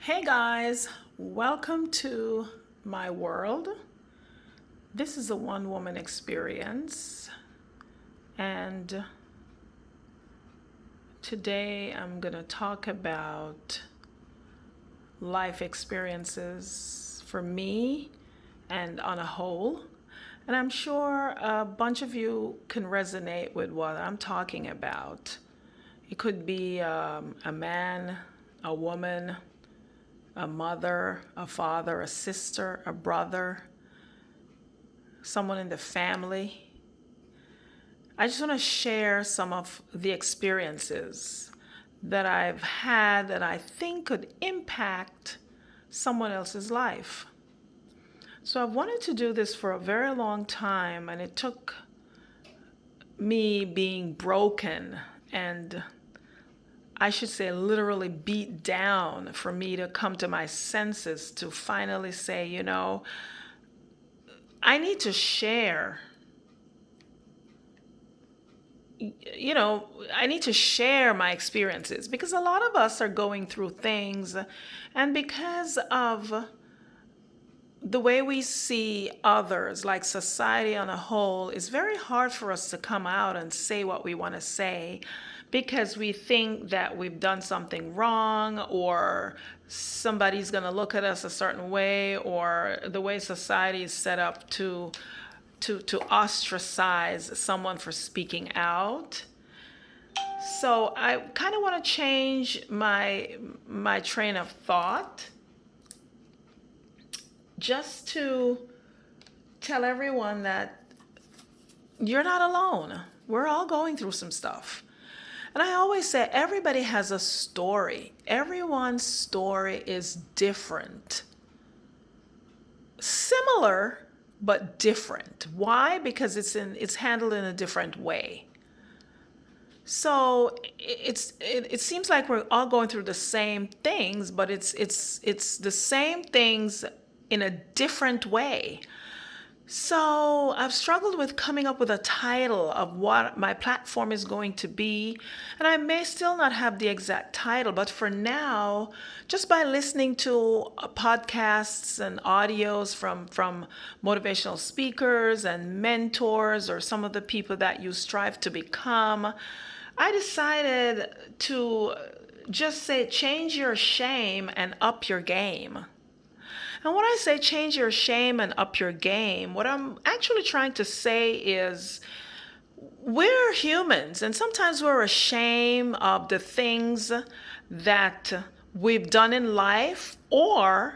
Hey guys, welcome to my world. This is a one woman experience, and today I'm going to talk about life experiences for me and on a whole. And I'm sure a bunch of you can resonate with what I'm talking about. It could be a man, a woman, a mother, a father, a sister, a brother, someone in the family. I just want to share some of the experiences that I've had that I think could impact someone else's life. So I've wanted to do this for a very long time, and it took me being broken and I should say literally beat down for me to come to my senses to finally say, I need to share. I need to share my experiences because a lot of us are going through things, and because of the way we see others, like society on a whole, it's very hard for us to come out and say what we want to say because we think that we've done something wrong, or somebody's going to look at us a certain way, or the way society is set up to ostracize someone for speaking out. So I kind of want to change my train of thought just to tell everyone that you're not alone. We're all going through some stuff. And I always say everybody has a story. Everyone's story is different. Similar, but different. Why? Because it's handled in a different way. So it seems like we're all going through the same things, but it's the same things in a different way. So I've struggled with coming up with a title of what my platform is going to be, and I may still not have the exact title, but for now, just by listening to podcasts and audios from motivational speakers and mentors, or some of the people that you strive to become, I decided to just say change your shame and up your game. And when I say change your shame and up your game, what I'm actually trying to say is we're humans, and sometimes we're ashamed of the things that we've done in life, or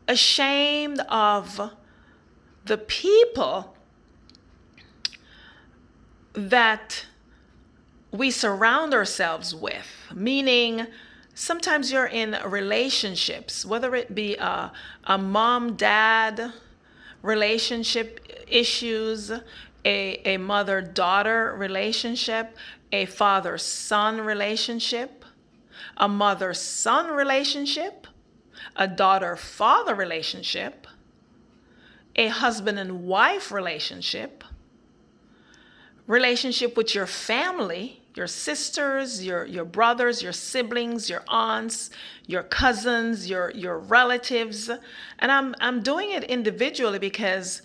ashamed of the people that we surround ourselves with. Meaning, sometimes you're in relationships, whether it be a mom-dad relationship issues, a mother-daughter relationship, a father-son relationship, a mother-son relationship, a daughter-father relationship, a husband and wife relationship with your family, your sisters, your brothers, your siblings, your aunts, your cousins, your relatives. And I'm doing it individually because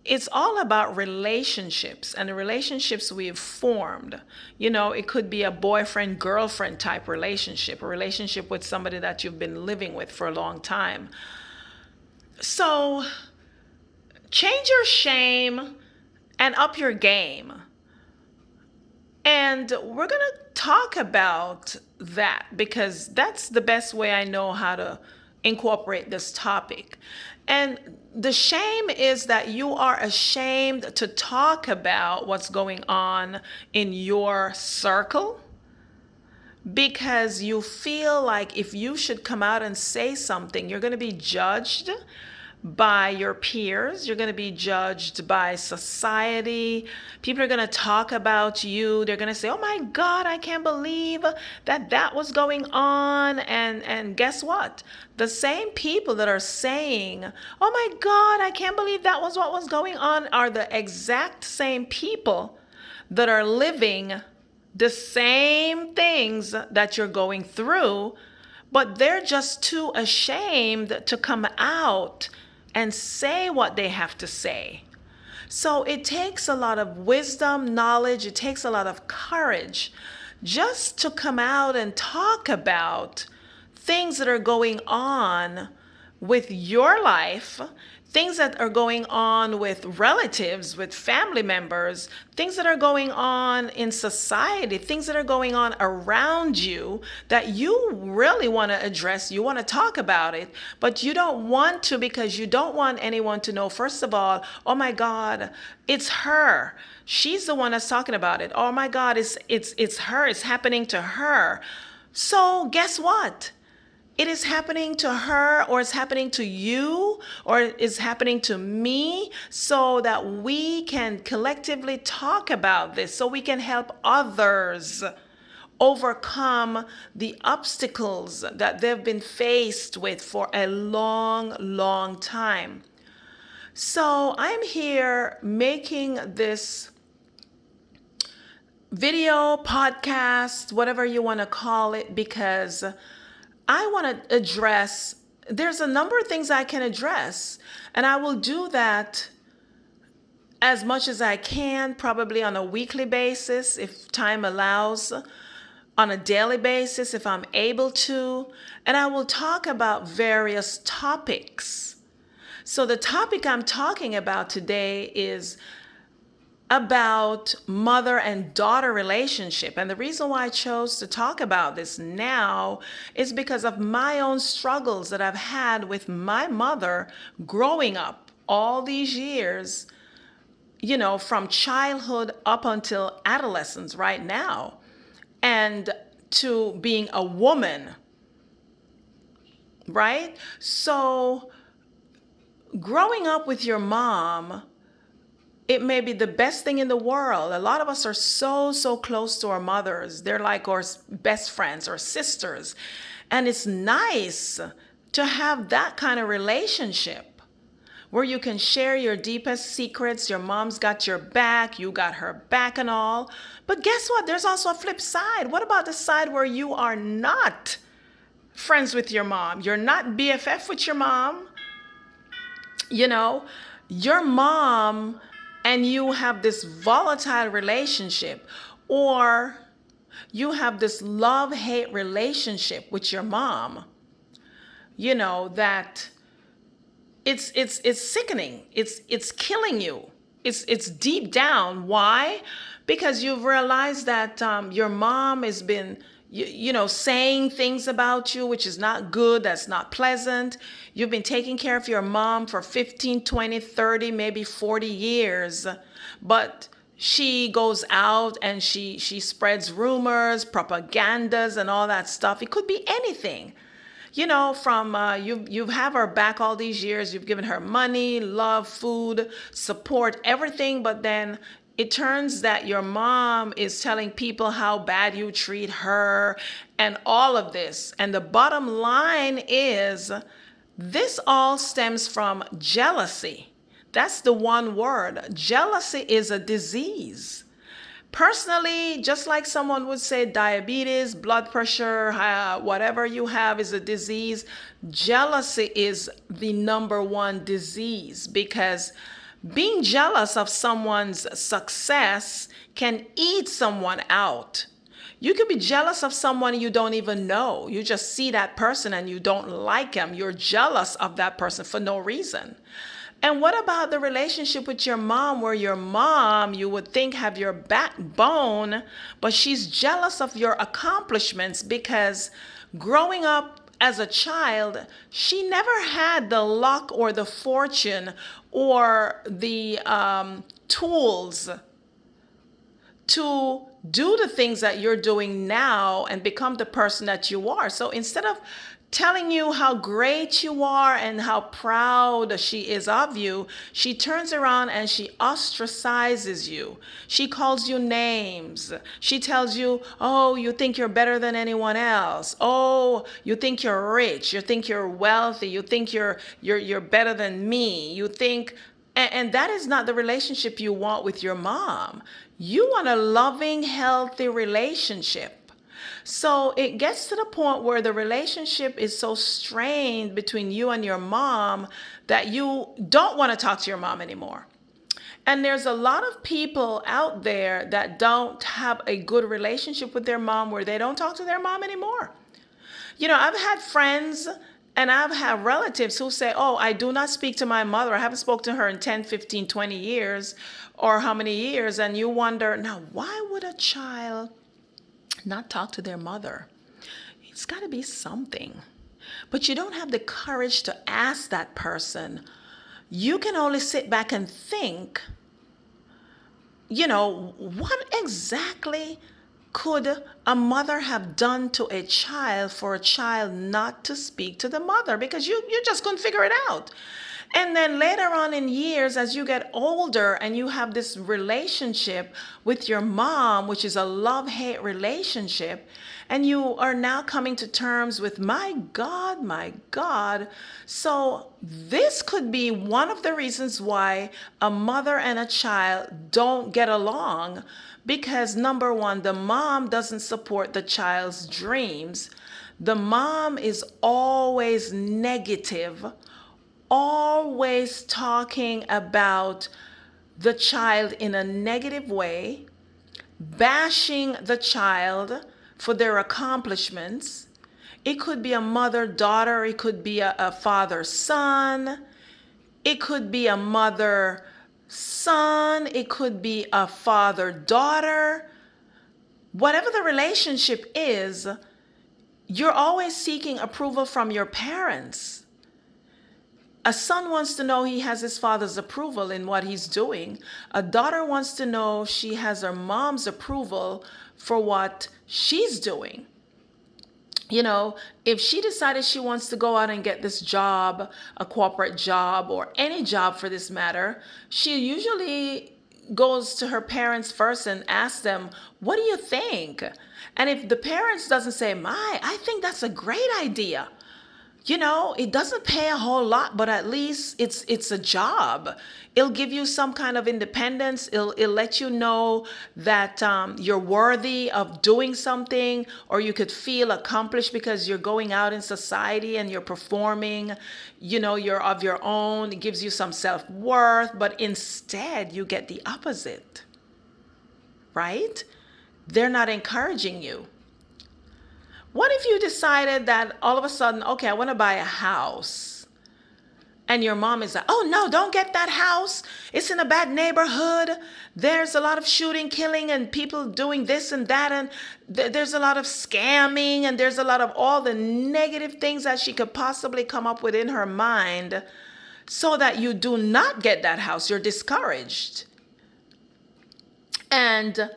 it's all about relationships and the relationships we've formed. It could be a boyfriend, girlfriend type relationship, a relationship with somebody that you've been living with for a long time. So change your shame and up your game. And we're going to talk about that because that's the best way I know how to incorporate this topic. And the shame is that you are ashamed to talk about what's going on in your circle because you feel like if you should come out and say something, you're going to be judged by your peers. You're going to be judged by society. People are going to talk about you. They're going to say, oh my God, I can't believe that was going on. And guess what? The same people that are saying, oh my God, I can't believe that was what was going on, are the exact same people that are living the same things that you're going through, but they're just too ashamed to come out and say what they have to say. So it takes a lot of wisdom, knowledge, it takes a lot of courage just to come out and talk about things that are going on with your life, things that are going on with relatives, with family members, things that are going on in society, things that are going on around you that you really want to address. You want to talk about it, but you don't want to because you don't want anyone to know, first of all, oh my God, it's her. She's the one that's talking about it. Oh my God, it's her. It's happening to her. So guess what? It is happening to her, or it's happening to you, or it's happening to me, so that we can collectively talk about this, so we can help others overcome the obstacles that they've been faced with for a long, long time. So I'm here making this video, podcast, whatever you want to call it, because I want to address, there's a number of things I can address, and I will do that as much as I can, probably on a weekly basis, if time allows, on a daily basis, if I'm able to, and I will talk about various topics. So the topic I'm talking about today is about mother and daughter relationship. And the reason why I chose to talk about this now is because of my own struggles that I've had with my mother growing up all these years, you know, from childhood up until adolescence right now, and to being a woman, right? So growing up with your mom, it may be the best thing in the world. A lot of us are so close to our mothers. They're like our best friends or sisters. And it's nice to have that kind of relationship where you can share your deepest secrets. Your mom's got your back, you got her back and all. But guess what? There's also a flip side. What about the side where you are not friends with your mom? You're not BFF with your mom. You know, your mom and you have this volatile relationship, or you have this love-hate relationship with your mom, you know, that it's sickening. It's killing you. It's deep down. Why? Because you've realized that your mom has been you know, saying things about you, which is not good, that's not pleasant. You've been taking care of your mom for 15, 20, 30, maybe 40 years, but she goes out and she spreads rumors, propagandas, and all that stuff. It could be anything. You know, from you have her back all these years. You've given her money, love, food, support, everything, but then it turns that your mom is telling people how bad you treat her and all of this. And the bottom line is this all stems from jealousy. That's the one word. Jealousy is a disease. Personally, just like someone would say diabetes, blood pressure, whatever you have is a disease, jealousy is the number one disease, because being jealous of someone's success can eat someone out. You could be jealous of someone you don't even know. You just see that person and you don't like him. You're jealous of that person for no reason. And what about the relationship with your mom, where your mom, you would think, have your backbone, but she's jealous of your accomplishments because growing up as a child, she never had the luck or the fortune or the tools to do the things that you're doing now and become the person that you are. So instead of telling you how great you are and how proud she is of you, she turns around and she ostracizes you. She calls you names. She tells you, oh, you think you're better than anyone else. Oh, you think you're rich. You think you're wealthy. You think you're better than me. You think, and that is not the relationship you want with your mom. You want a loving, healthy relationship. So it gets to the point where the relationship is so strained between you and your mom that you don't want to talk to your mom anymore. And there's a lot of people out there that don't have a good relationship with their mom where they don't talk to their mom anymore. I've had friends and I've had relatives who say, "Oh, I do not speak to my mother. I haven't spoken to her in 10, 15, 20 years or how many years." And you wonder, now, why would a child not talk to their mother? It's got to be something. But you don't have the courage to ask that person. You can only sit back and think, what exactly could a mother have done to a child for a child not to speak to the mother? Because you just couldn't figure it out. And then later on in years, as you get older and you have this relationship with your mom, which is a love-hate relationship, and you are now coming to terms with, my God, my God. So this could be one of the reasons why a mother and a child don't get along, because number one, the mom doesn't support the child's dreams. The mom is always negative, always talking about the child in a negative way, bashing the child for their accomplishments. It could be a mother-daughter, it could be a father-son, it could be a mother-son, it could be a father-daughter. Whatever the relationship is, you're always seeking approval from your parents. A son wants to know he has his father's approval in what he's doing. A daughter wants to know she has her mom's approval for what she's doing. If she decided she wants to go out and get this job, a corporate job, or any job for this matter, she usually goes to her parents first and asks them, "What do you think?" And if the parents doesn't say, I think that's a great idea. It doesn't pay a whole lot, but at least it's a job. It'll give you some kind of independence. It'll let you know that you're worthy of doing something, or you could feel accomplished because you're going out in society and you're performing, you're of your own. It gives you some self-worth, but instead you get the opposite, right? They're not encouraging you. What if you decided that all of a sudden, okay, I want to buy a house, and your mom is like, "Oh no, don't get that house. It's in a bad neighborhood. There's a lot of shooting, killing, and people doing this and that, and there's a lot of scamming, and there's a lot of all the negative things that she could possibly come up with in her mind, so that you do not get that house. You're discouraged. And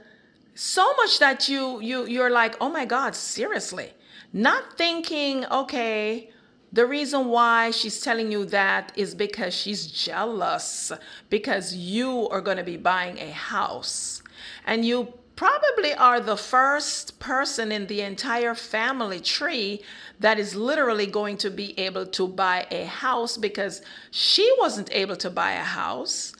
so much that you're like, "Oh my God, seriously." Not thinking, okay, the reason why she's telling you that is because she's jealous, because you are going to be buying a house. And you probably are the first person in the entire family tree that is literally going to be able to buy a house, because she wasn't able to buy a house.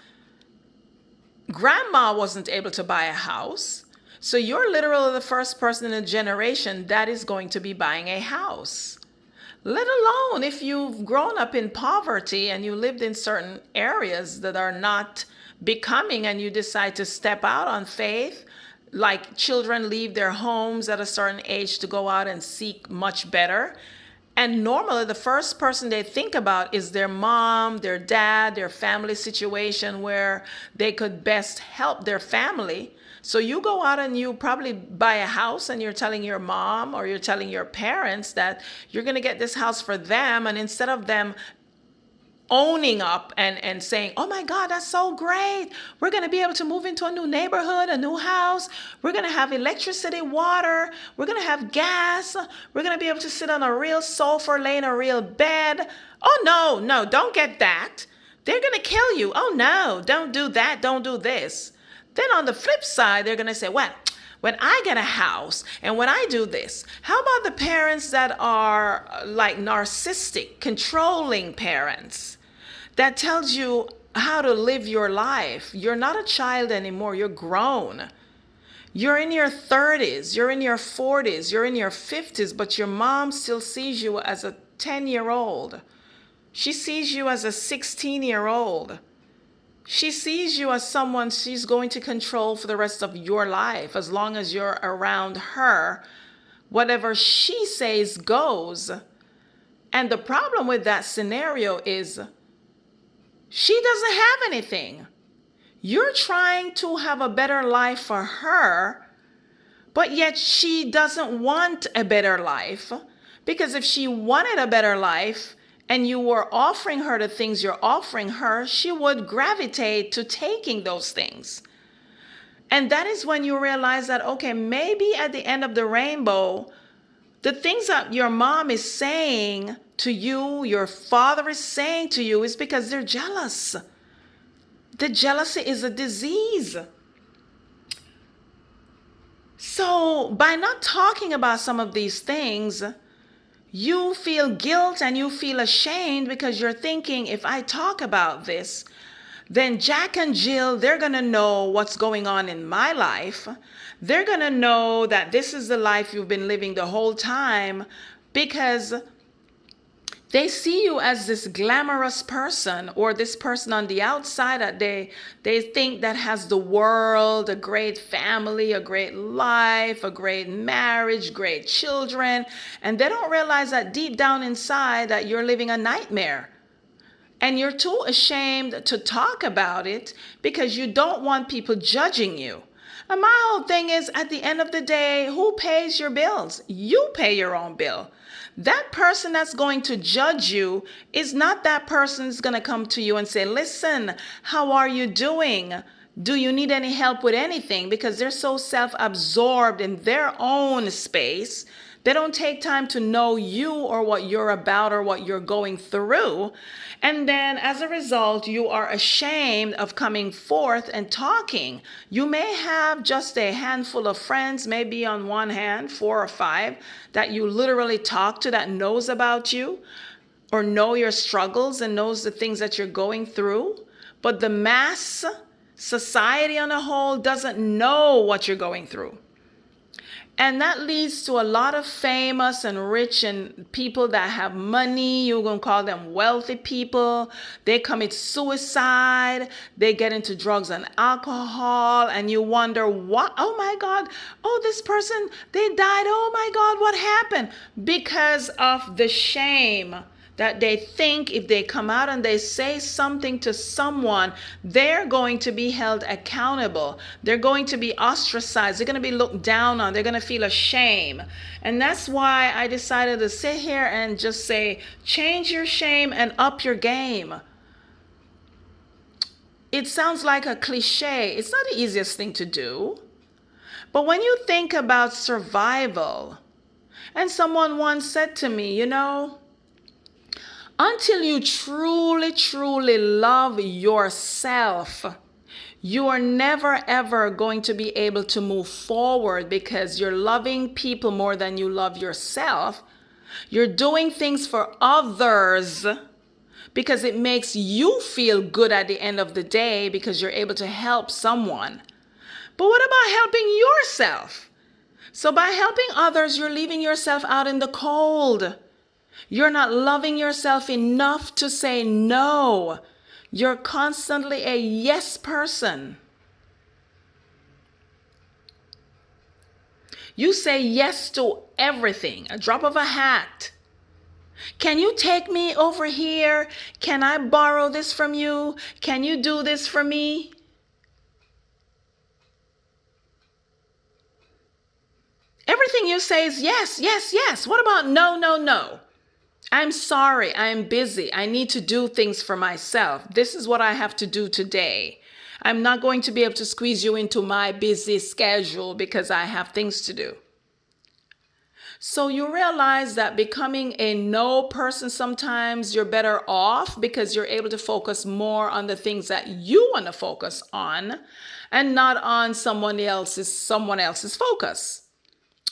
Grandma wasn't able to buy a house. So you're literally the first person in a generation that is going to be buying a house. Let alone if you've grown up in poverty and you lived in certain areas that are not becoming, and you decide to step out on faith, like children leave their homes at a certain age to go out and seek much better. And normally the first person they think about is their mom, their dad, their family situation where they could best help their family. So you go out and you probably buy a house, and you're telling your mom or you're telling your parents that you're going to get this house for them. And instead of them owning up and saying, "Oh my God, that's so great. We're going to be able to move into a new neighborhood, a new house. We're going to have electricity, water. We're going to have gas. We're going to be able to sit on a real sofa, lay in a real bed. Oh, no, don't get that. They're going to kill you. Oh no, don't do that. Don't do this." Then on the flip side, they're going to say, "Well, when I get a house and when I do this," how about the parents that are like narcissistic, controlling parents that tells you how to live your life? You're not a child anymore. You're grown. You're in your 30s, you're in your 40s, you're in your 50s, but your mom still sees you as a 10-year-old. She sees you as a 16-year-old. She sees you as someone she's going to control for the rest of your life as long as you're around her. Whatever she says goes. And the problem with that scenario is she doesn't have anything. You're trying to have a better life for her, but yet she doesn't want a better life. Because if she wanted a better life and you were offering her the things you're offering her, she would gravitate to taking those things. And that is when you realize that, okay, maybe at the end of the rainbow, the things that your mom is saying to you, your father is saying to you, is because they're jealous. The jealousy is a disease. So by not talking about some of these things, you feel guilt and you feel ashamed because you're thinking, if I talk about this, then Jack and Jill, they're going to know what's going on in my life. They're going to know that this is the life you've been living the whole time, because they see you as this glamorous person, or this person on the outside that they think that has the world, a great family, a great life, a great marriage, great children. And they don't realize that deep down inside that you're living a nightmare. And you're too ashamed to talk about it because you don't want people judging you. And my whole thing is, at the end of the day, who pays your bills? You pay your own bill. That person that's going to judge you is not that person that's going to come to you and say, listen, how are you doing? Do you need any help with anything? Because they're so self-absorbed in their own space. They don't take time to know you or what you're about or what you're going through. And then as a result, you are ashamed of coming forth and talking. You may have just a handful of friends, maybe on one hand, 4 or 5, that you literally talk to, that knows about you or know your struggles and knows the things that you're going through. But the mass society on a whole doesn't know what you're going through. And that leads to a lot of famous and rich and people that have money. You're going to call them wealthy people. They commit suicide. They get into drugs and alcohol. And you wonder, what? Oh my God. Oh, this person, they died. Oh my God, what happened? Because of the shame that they think if they come out and they say something to someone, they're going to be held accountable. They're going to be ostracized. They're going to be looked down on. They're going to feel ashamed. And that's why I decided to sit here and just say, change your shame and up your game. It sounds like a cliche. It's not the easiest thing to do. But when you think about survival, and someone once said to me, until you truly, truly love yourself, you are never, ever going to be able to move forward, because you're loving people more than you love yourself. You're doing things for others because it makes you feel good at the end of the day because you're able to help someone. But what about helping yourself? So by helping others, you're leaving yourself out in the cold. You're not loving yourself enough to say no. You're constantly a yes person. You say yes to everything, a drop of a hat. Can you take me over here? Can I borrow this from you? Can you do this for me? Everything you say is yes, yes, yes. What about no, no, no? I'm sorry, I am busy. I need to do things for myself. This is what I have to do today. I'm not going to be able to squeeze you into my busy schedule because I have things to do. So you realize that becoming a no person, sometimes you're better off because you're able to focus more on the things that you want to focus on and not on someone else's focus.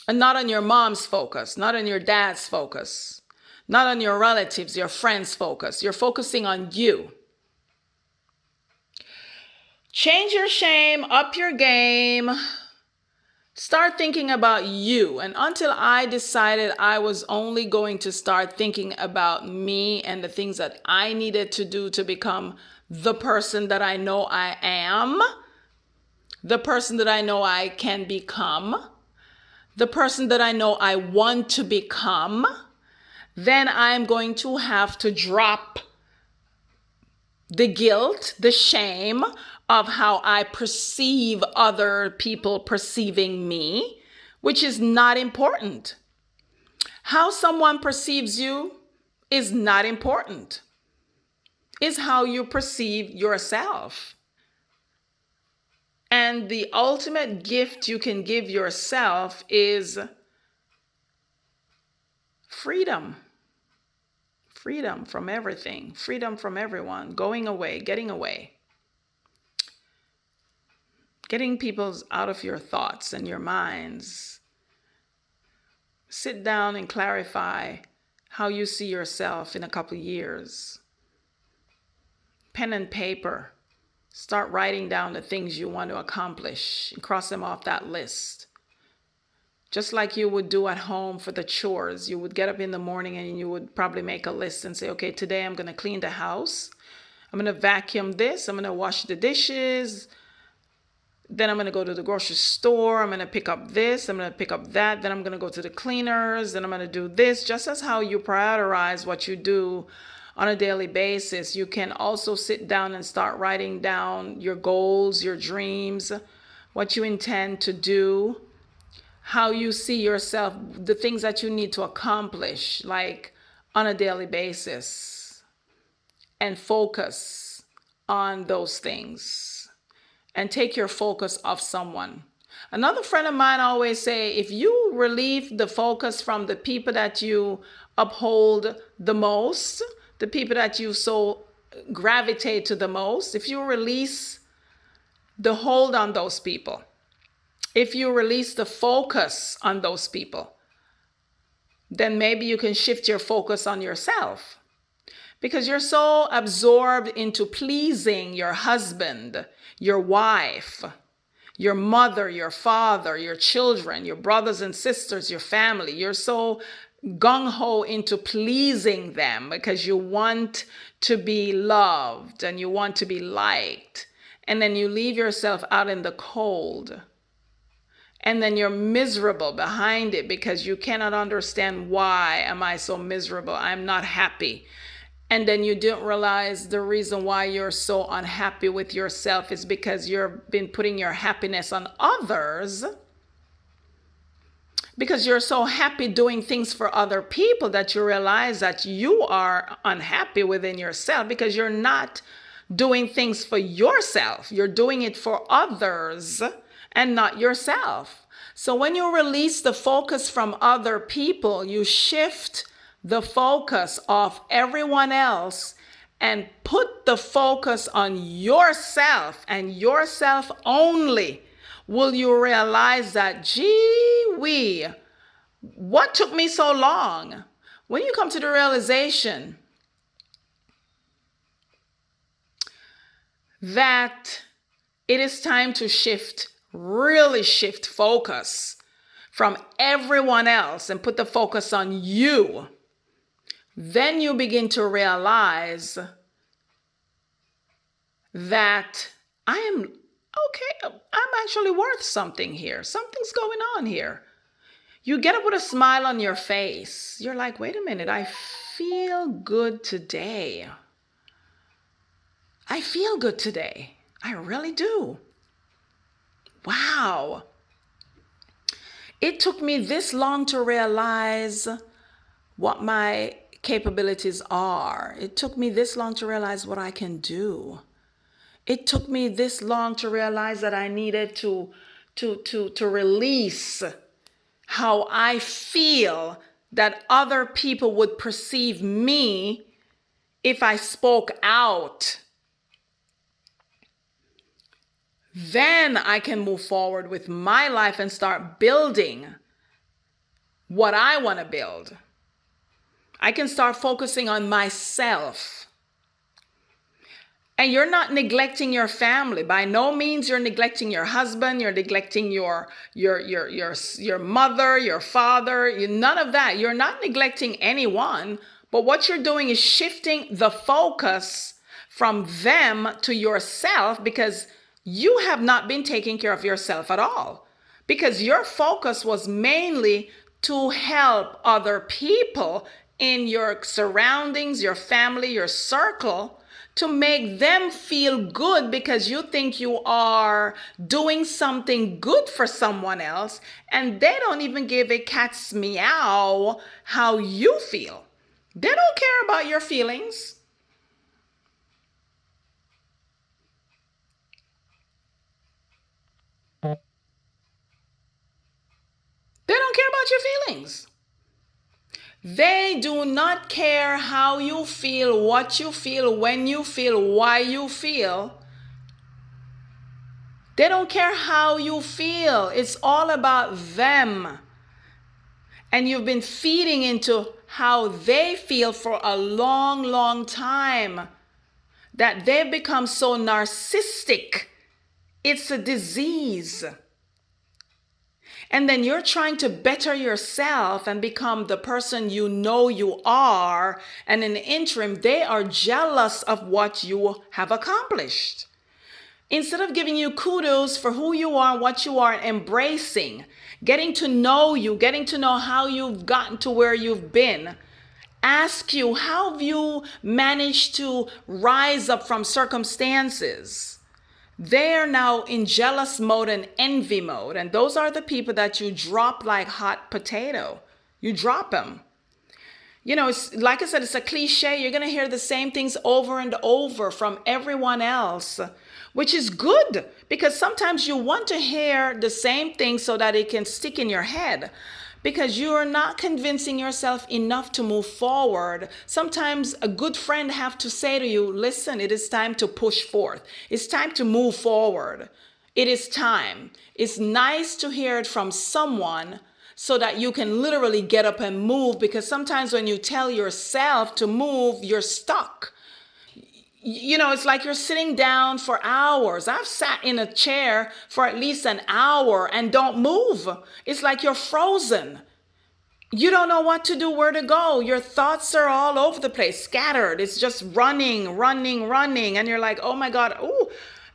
And not on your mom's focus, not on your dad's focus. Not on your relatives, your friends' focus. You're focusing on you. Change your shame, up your game. Start thinking about you. And until I decided I was only going to start thinking about me and the things that I needed to do to become the person that I know I am, the person that I know I can become, the person that I know I want to become, then I'm going to have to drop the guilt, the shame of how I perceive other people perceiving me, which is not important. How someone perceives you is not important. It's how you perceive yourself. And the ultimate gift you can give yourself is freedom. Freedom from everything, freedom from everyone, going away, getting people out of your thoughts and your minds. Sit down and clarify how you see yourself in a couple of years. Pen and paper. Start writing down the things you want to accomplish and cross them off that list. Just like you would do at home for the chores. You would get up in the morning and you would probably make a list and say, okay, today I'm going to clean the house. I'm going to vacuum this. I'm going to wash the dishes. Then I'm going to go to the grocery store. I'm going to pick up this. I'm going to pick up that. Then I'm going to go to the cleaners. Then I'm going to do this. Just as how you prioritize what you do on a daily basis, you can also sit down and start writing down your goals, your dreams, what you intend to do, how you see yourself, the things that you need to accomplish, like on a daily basis, and focus on those things and take your focus off someone. Another friend of mine always say, if you relieve the focus from the people that you uphold the most, the people that you so gravitate to the most, if you release the hold on those people, if you release the focus on those people, then maybe you can shift your focus on yourself. Because you're so absorbed into pleasing your husband, your wife, your mother, your father, your children, your brothers and sisters, your family. You're so gung-ho into pleasing them because you want to be loved and you want to be liked. And then you leave yourself out in the cold. And then you're miserable behind it because you cannot understand, why am I so miserable? I'm not happy. And then you don't realize the reason why you're so unhappy with yourself is because you've been putting your happiness on others. Because you're so happy doing things for other people that you realize that you are unhappy within yourself because you're not doing things for yourself. You're doing it for others and not yourself. So when you release the focus from other people, you shift the focus off everyone else and put the focus on yourself and yourself only. Will you realize that, gee whiz, what took me so long? When you come to the realization that it is time to really shift focus from everyone else and put the focus on you, then you begin to realize that I am okay. I'm actually worth something here. Something's going on here. You get up with a smile on your face. You're like, wait a minute, I feel good today. I feel good today. I really do. Wow. It took me this long to realize what my capabilities are. It took me this long to realize what I can do. It took me this long to realize that I needed to release how I feel that other people would perceive me if I spoke out. Then I can move forward with my life and start building what I want to build. I can start focusing on myself. And you're not neglecting your family. By no means you're neglecting your husband, you're neglecting your mother, your father, none of that. You're not neglecting anyone, but what you're doing is shifting the focus from them to yourself, because you have not been taking care of yourself at all. Because your focus was mainly to help other people in your surroundings, your family, your circle, to make them feel good because you think you are doing something good for someone else, and they don't even give a cat's meow how you feel. They don't care about your feelings. They don't care about your feelings. They do not care how you feel, what you feel, when you feel, why you feel. They don't care how you feel. It's all about them. And you've been feeding into how they feel for a long, long time, that they've become so narcissistic. It's a disease. And then you're trying to better yourself and become the person you know you are. And in the interim, they are jealous of what you have accomplished. Instead of giving you kudos for who you are, what you are, embracing, getting to know you, getting to know how you've gotten to where you've been, ask you, how have you managed to rise up from circumstances? They're now in jealous mode and envy mode. And those are the people that you drop like hot potato. You drop them. It's, like I said, it's a cliche. You're going to hear the same things over and over from everyone else, which is good, because sometimes you want to hear the same thing so that it can stick in your head, because you are not convincing yourself enough to move forward. Sometimes a good friend have to say to you, listen, it is time to push forth. It's time to move forward. It is time. It's nice to hear it from someone so that you can literally get up and move, because sometimes when you tell yourself to move, you're stuck. It's like you're sitting down for hours. I've sat in a chair for at least an hour and don't move. It's like you're frozen. You don't know what to do, where to go. Your thoughts are all over the place, scattered. It's just running, running, running. And you're like, oh my God, oh,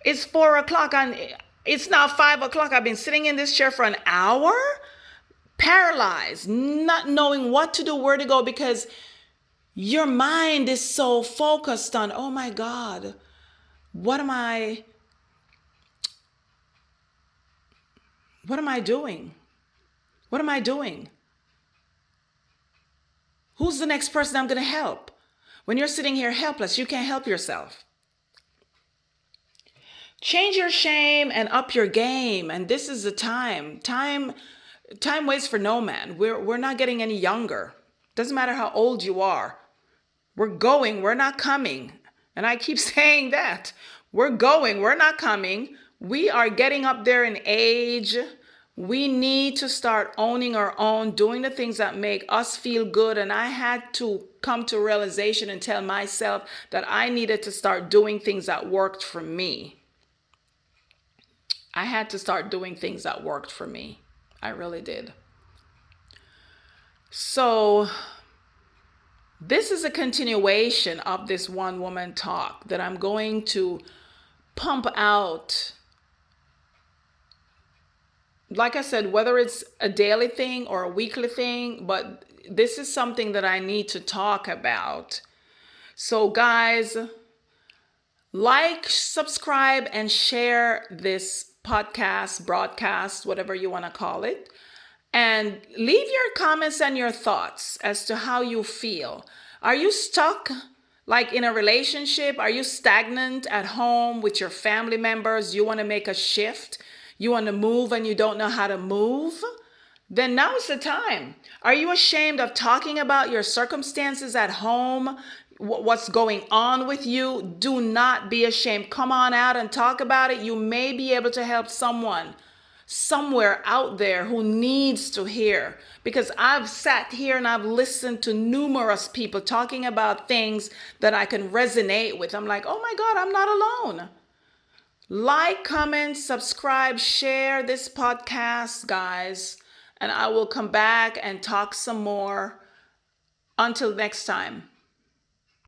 it's 4 o'clock and it's now 5 o'clock. I've been sitting in this chair for an hour, paralyzed, not knowing what to do, where to go, because your mind is so focused on, oh my God, what am I doing? What am I doing? Who's the next person I'm going to help? When you're sitting here helpless, you can't help yourself. Change your shame and up your game. And this is the time. Time waits for no man. We're not getting any younger. Doesn't matter how old you are. We're going, we're not coming. And I keep saying that. We're going, we're not coming. We are getting up there in age. We need to start owning our own, doing the things that make us feel good. And I had to come to realization and tell myself that I needed to start doing things that worked for me. I had to start doing things that worked for me. I really did. So this is a continuation of this one woman talk that I'm going to pump out. Like I said, whether it's a daily thing or a weekly thing, but this is something that I need to talk about. So guys, like, subscribe, and share this podcast, broadcast, whatever you want to call it. And leave your comments and your thoughts as to how you feel. Are you stuck like in a relationship? Are you stagnant at home with your family members? You want to make a shift? You want to move and you don't know how to move? Then now's the time. Are you ashamed of talking about your circumstances at home? What's going on with you? Do not be ashamed. Come on out and talk about it. You may be able to help someone. somewhere out there who needs to hear. Because I've sat here and I've listened to numerous people talking about things that I can resonate with. I'm like, oh my God, I'm not alone. Like, comment, subscribe, share this podcast, guys, and I will come back and talk some more. Until next time.